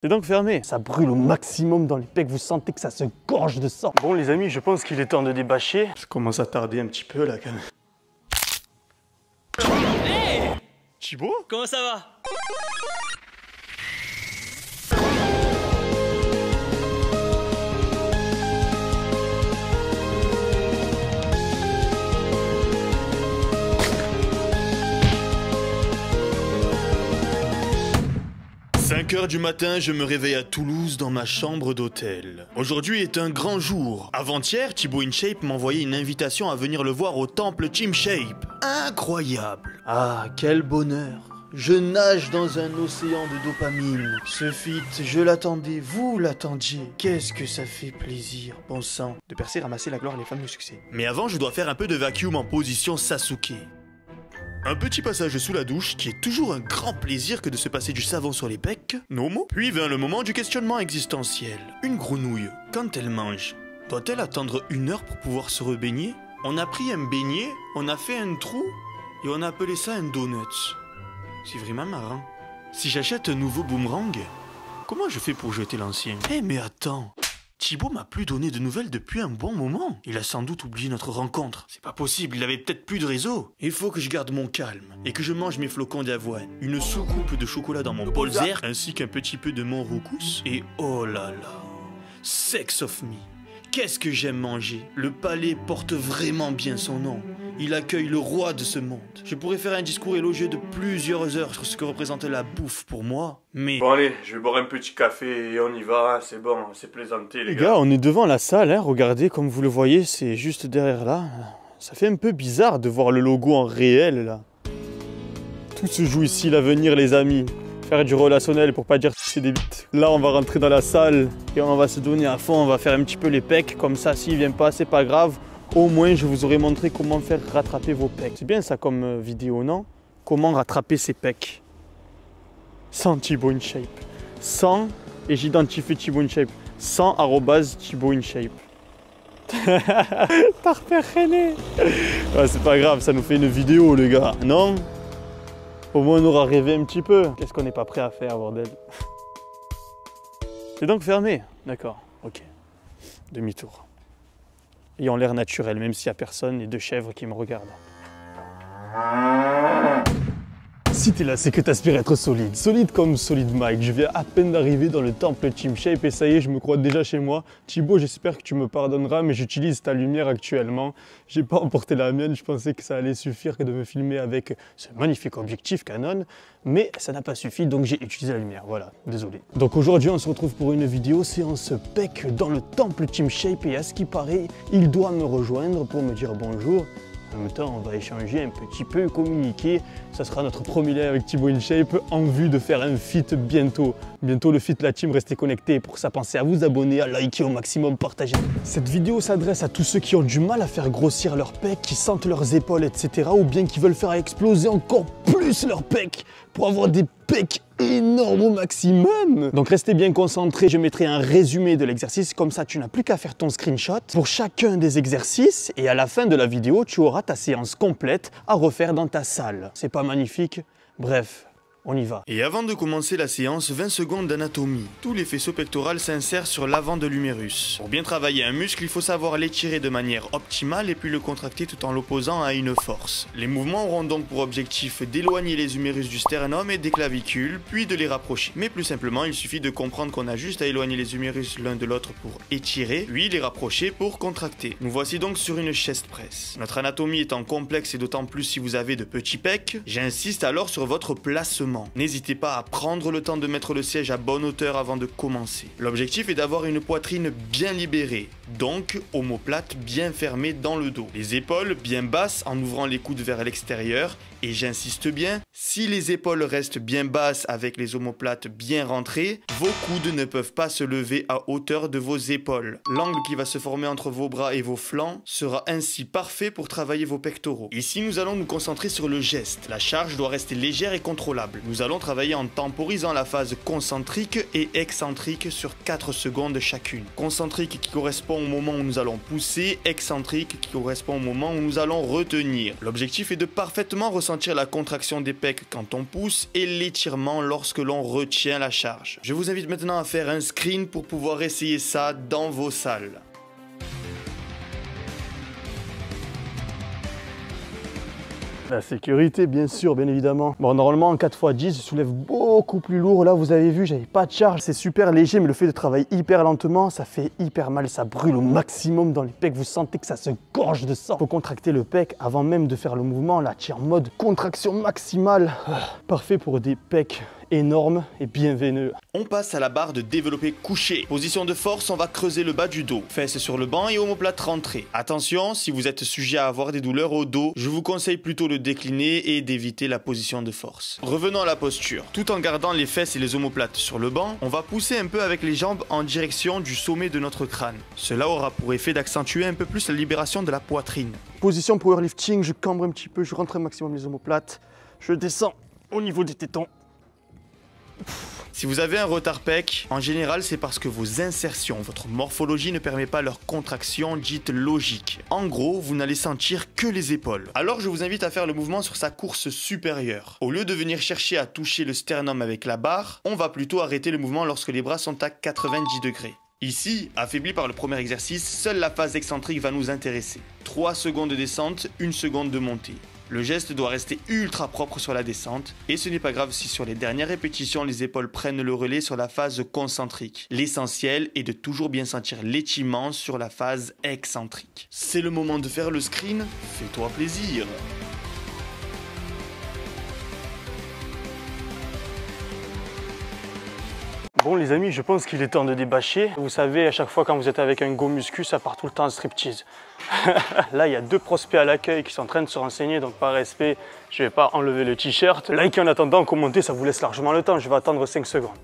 C'est donc fermé. Ça brûle au maximum dans les pecs, vous sentez que ça se gorge de sang. Bon les amis, je pense qu'il est temps de débâcher. Ça commence à tarder un petit peu là quand même. Hey Thibaut? Comment ça va? 5 h du matin, je me réveille à Toulouse dans ma chambre d'hôtel. Aujourd'hui est un grand jour. Avant-hier, Thibaut InShape m'envoyait une invitation à venir le voir au temple Team Shape. Incroyable! Ah, quel bonheur! Je nage dans un océan de dopamine. Ce feat, je l'attendais, vous l'attendiez. Qu'est-ce que ça fait plaisir, bon sang, de percer, ramasser la gloire et les femmes de succès. Mais avant, je dois faire un peu de vacuum en position Sasuke. Un petit passage sous la douche qui est toujours un grand plaisir que de se passer du savon sur les pecs. Nomo. Puis vint le moment du questionnement existentiel. Une grenouille, quand elle mange, doit-elle attendre 1 heure pour pouvoir se rebaigner? On a pris un beignet, on a fait un trou et on a appelé ça un donut. C'est vraiment marrant. Si j'achète un nouveau boomerang, comment je fais pour jeter l'ancien? Eh mais attends, Thibaut m'a plus donné de nouvelles depuis un bon moment. Il a sans doute oublié notre rencontre. C'est pas possible, il avait peut-être plus de réseau. Il faut que je garde mon calme et que je mange mes flocons d'avoine, une soucoupe de chocolat dans mon bol vert, ainsi qu'un petit peu de mon roukous. Et oh là là, sex of me. Qu'est-ce que j'aime manger. Le palais porte vraiment bien son nom. Il accueille le roi de ce monde. Je pourrais faire un discours élogieux de plusieurs heures sur ce que représente la bouffe pour moi, mais... Bon allez, je vais boire un petit café et on y va, c'est bon, c'est plaisanté les Les gars. gars, on est devant la salle, hein. Regardez, comme vous le voyez, c'est juste derrière là. Ça fait un peu bizarre de voir le logo en réel là. Tout se joue ici, l'avenir les amis. Faire du relationnel pour pas dire c'est des bites. Là on va rentrer dans la salle et on va se donner à fond, on va faire un petit peu les pecs, comme ça s'il vient pas c'est pas grave. Au moins je vous aurai montré comment faire rattraper vos pecs. C'est bien ça comme vidéo, non? Comment rattraper ses pecs sans Thibaut InShape. Sans, et j'identifie Thibaut InShape, sans @Thibaut InShape. T'as repéré. Ouais, c'est pas grave, ça nous fait une vidéo les gars, non? Au moins on aura rêvé un petit peu. Qu'est-ce qu'on n'est pas prêt à faire, bordel? C'est donc fermé. D'accord, ok. Demi-tour. Ayant l'air naturel, même s'il n'y a personne et 2 chèvres qui me regardent. Si t'es là, c'est que t'aspires être solide. Solide comme Solid Mike. Je viens à peine d'arriver dans le temple Team Shape et ça y est, je me crois déjà chez moi. Thibaut, j'espère que tu me pardonneras, mais j'utilise ta lumière actuellement. J'ai pas emporté la mienne, je pensais que ça allait suffire que de me filmer avec ce magnifique objectif Canon. Mais ça n'a pas suffi, donc j'ai utilisé la lumière. Voilà, désolé. Donc aujourd'hui, on se retrouve pour une vidéo séance pec dans le temple Team Shape et à ce qui paraît, il doit me rejoindre pour me dire bonjour. En même temps, on va échanger un petit peu, communiquer. Ça sera notre premier lien avec Thibaut InShape en vue de faire un feat bientôt. Bientôt le feat la team, restez connectés. Pour ça, pensez à vous abonner, à liker au maximum, partager. Cette vidéo s'adresse à tous ceux qui ont du mal à faire grossir leurs pecs, qui sentent leurs épaules, etc. Ou bien qui veulent faire exploser encore plus leurs pecs pour avoir des pecs énormes au maximum. Donc restez bien concentrés, je mettrai un résumé de l'exercice, comme ça tu n'as plus qu'à faire ton screenshot pour chacun des exercices et à la fin de la vidéo, tu auras ta séance complète à refaire dans ta salle. C'est pas magnifique? Bref. On y va. Et avant de commencer la séance, 20 secondes d'anatomie. Tout les faisceaux pectoraux s'insèrent sur l'avant de l'humérus. Pour bien travailler un muscle, il faut savoir l'étirer de manière optimale et puis le contracter tout en l'opposant à une force. Les mouvements auront donc pour objectif d'éloigner les humérus du sternum et des clavicules, puis de les rapprocher. Mais plus simplement, il suffit de comprendre qu'on a juste à éloigner les humérus l'un de l'autre pour étirer, puis les rapprocher pour contracter. Nous voici donc sur une chest press. Notre anatomie étant complexe et d'autant plus si vous avez de petits pecs, j'insiste alors sur votre placement. N'hésitez pas à prendre le temps de mettre le siège à bonne hauteur avant de commencer. L'objectif est d'avoir une poitrine bien libérée, donc omoplate bien fermée dans le dos. Les épaules bien basses en ouvrant les coudes vers l'extérieur. Et j'insiste bien, si les épaules restent bien basses avec les omoplates bien rentrées, vos coudes ne peuvent pas se lever à hauteur de vos épaules. L'angle qui va se former entre vos bras et vos flancs sera ainsi parfait pour travailler vos pectoraux. Ici, nous allons nous concentrer sur le geste. La charge doit rester légère et contrôlable. Nous allons travailler en temporisant la phase concentrique et excentrique sur 4 secondes chacune. Concentrique qui correspond au moment où nous allons pousser, excentrique qui correspond au moment où nous allons retenir. L'objectif est de parfaitement ressentir ressentir la contraction des pecs quand on pousse et l'étirement lorsque l'on retient la charge. Je vous invite maintenant à faire un screen pour pouvoir essayer ça dans vos salles. La sécurité, bien sûr, bien évidemment. Bon, normalement, en 4x10, je soulève beaucoup plus lourd. Là, vous avez vu, j'avais pas de charge. C'est super léger, mais le fait de travailler hyper lentement, ça fait hyper mal. Ça brûle au maximum dans les pecs. Vous sentez que ça se gorge de sang. Faut contracter le pec avant même de faire le mouvement. Là, tu es en mode contraction maximale. Parfait pour des pecs énorme et bien veineux. On passe à la barre de développé couché. Position de force, on va creuser le bas du dos. Fesses sur le banc et omoplate rentrée. Attention, si vous êtes sujet à avoir des douleurs au dos, je vous conseille plutôt de décliner et d'éviter la position de force. Revenons à la posture. Tout en gardant les fesses et les omoplates sur le banc, on va pousser un peu avec les jambes en direction du sommet de notre crâne. Cela aura pour effet d'accentuer un peu plus la libération de la poitrine. Position powerlifting, je cambre un petit peu, je rentre un maximum les omoplates, je descends au niveau des tétons. Si vous avez un retard pec, en général c'est parce que vos insertions, votre morphologie ne permet pas leur contraction dite logique. En gros, vous n'allez sentir que les épaules. Alors je vous invite à faire le mouvement sur sa course supérieure. Au lieu de venir chercher à toucher le sternum avec la barre, on va plutôt arrêter le mouvement lorsque les bras sont à 90 degrés. Ici, affaibli par le premier exercice, seule la phase excentrique va nous intéresser. 3 secondes de descente, 1 seconde de montée. Le geste doit rester ultra propre sur la descente et ce n'est pas grave si sur les dernières répétitions les épaules prennent le relais sur la phase concentrique. L'essentiel est de toujours bien sentir l'étirement sur la phase excentrique. C'est le moment de faire le screen, fais-toi plaisir. Bon les amis, je pense qu'il est temps de débâcher. Vous savez, à chaque fois quand vous êtes avec un go muscu, ça part tout le temps en striptease. Là, il y a 2 prospects à l'accueil qui sont en train de se renseigner, donc par respect, je ne vais pas enlever le t-shirt. Likez en attendant, commentez, ça vous laisse largement le temps. Je vais attendre 5 secondes.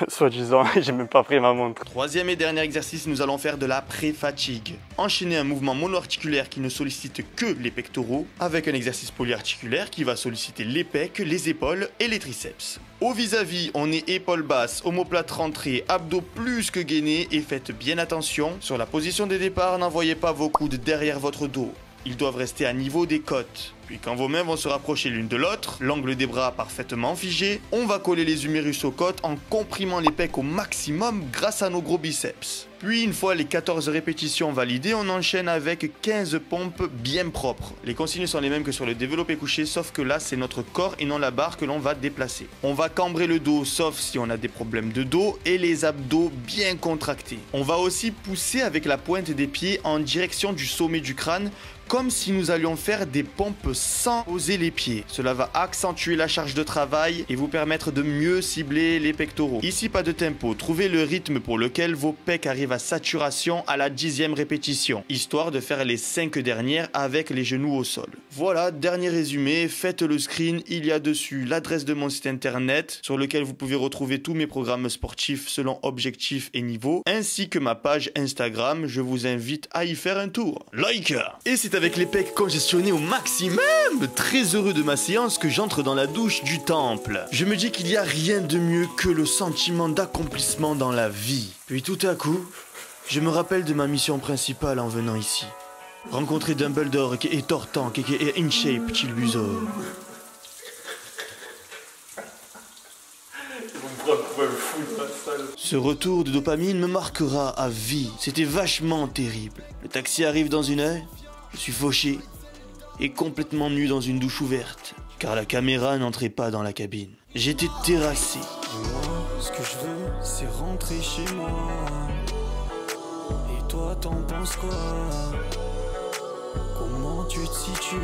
Soi-disant, j'ai même pas pris ma montre. Troisième et dernier exercice, nous allons faire de la pré-fatigue. Enchaîner un mouvement monoarticulaire qui ne sollicite que les pectoraux avec un exercice polyarticulaire qui va solliciter les pecs, les épaules et les triceps. Au vis-à-vis, on est épaules basses, omoplate rentrée, abdos plus que gainés et faites bien attention. Sur la position de départ, n'envoyez pas vos coudes derrière votre dos. Ils doivent rester à niveau des côtes. Puis quand vos mains vont se rapprocher l'une de l'autre, l'angle des bras parfaitement figé, on va coller les humérus aux côtes en comprimant les pecs au maximum grâce à nos gros biceps. Puis une fois les 14 répétitions validées, on enchaîne avec 15 pompes bien propres. Les consignes sont les mêmes que sur le développé couché, sauf que là c'est notre corps et non la barre que l'on va déplacer. On va cambrer le dos, sauf si on a des problèmes de dos, et les abdos bien contractés. On va aussi pousser avec la pointe des pieds en direction du sommet du crâne, comme si nous allions faire des pompes sans poser les pieds. Cela va accentuer la charge de travail et vous permettre de mieux cibler les pectoraux. Ici, pas de tempo. Trouvez le rythme pour lequel vos pecs arrivent à saturation à la 10e répétition, histoire de faire les 5 dernières avec les genoux au sol. Voilà, dernier résumé. Faites le screen. Il y a dessus l'adresse de mon site internet sur lequel vous pouvez retrouver tous mes programmes sportifs selon objectifs et niveaux, ainsi que ma page Instagram. Je vous invite à y faire un tour. Like! Et c'est avec les pecs congestionnés au maximum, très heureux de ma séance, que j'entre dans la douche du temple. Je me dis qu'il n'y a rien de mieux que le sentiment d'accomplissement dans la vie. Puis tout à coup, je me rappelle de ma mission principale en venant ici. Rencontrer Dumbledore et Tortank et InShape Chilbuzo. Ce retour de dopamine me marquera à vie. C'était vachement terrible. Le taxi arrive dans 1 heure. Je suis fauché et complètement nu dans une douche ouverte, car la caméra n'entrait pas dans la cabine. J'étais terrassé. Moi, ce que je veux, c'est rentrer chez moi. Et toi, t'en penses quoi? Comment tu te situes?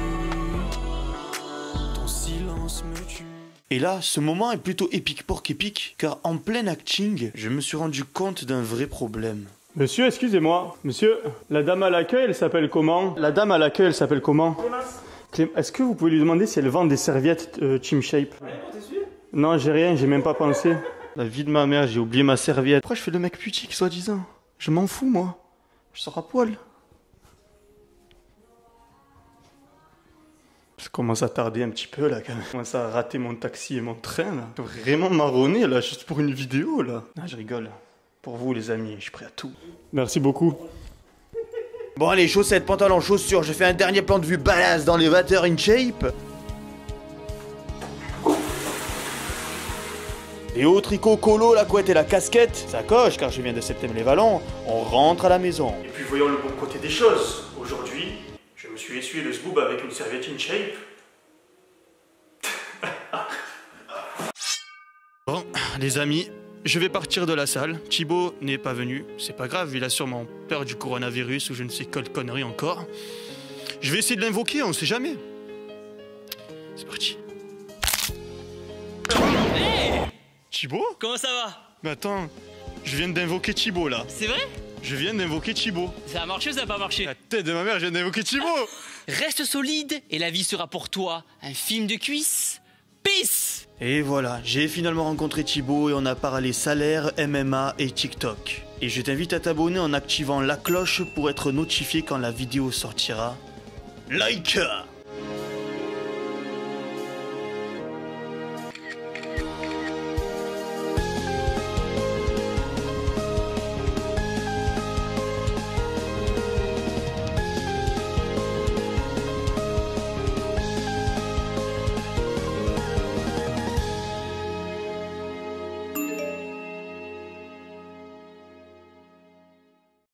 Ton silence me tue. Et là, ce moment est plutôt épique porc épique, car en plein acting, je me suis rendu compte d'un vrai problème. Monsieur, excusez-moi. Monsieur, la dame à l'accueil, elle s'appelle comment? La dame à l'accueil, elle s'appelle comment? Clémence. Est-ce que vous pouvez lui demander si elle vend des serviettes Team Shape? Non, j'ai rien, j'ai même pas pensé. La vie de ma mère, j'ai oublié ma serviette. Pourquoi je fais le mec putique, soi-disant? Je m'en fous, moi. Je sors à poil. Ça commence à tarder un petit peu, là, quand même. Je commence à rater mon taxi et mon train, là. Vraiment marronné, là, juste pour une vidéo, là. Ah, je rigole. Pour vous, les amis, je suis prêt à tout. Merci beaucoup. Bon allez, chaussettes, pantalons, chaussures, je fais un dernier plan de vue badass dans les Water in Shape. Les hauts tricots colo, la couette et la casquette, ça coche car je viens de Septembre-les-Vallons, on rentre à la maison. Et puis voyons le bon côté des choses. Aujourd'hui, je me suis essuyé le zboob avec une serviette in shape. Bon, les amis, je vais partir de la salle. Thibaut n'est pas venu, c'est pas grave, il a sûrement peur du coronavirus ou je ne sais quelle connerie encore. Je vais essayer de l'invoquer, on sait jamais. C'est parti. Thibaut? Comment ça va? Mais attends, je viens d'invoquer Thibaut là. C'est vrai? Je viens d'invoquer Thibaut. Ça a marché ou ça a pas marché? La tête de ma mère, je viens d'invoquer Thibaut. Reste solide et la vie sera pour toi un film de cuisses. Peace! Et voilà, j'ai finalement rencontré Thibaut et on a parlé salaire, MMA et TikTok. Et je t'invite à t'abonner en activant la cloche pour être notifié quand la vidéo sortira. Like!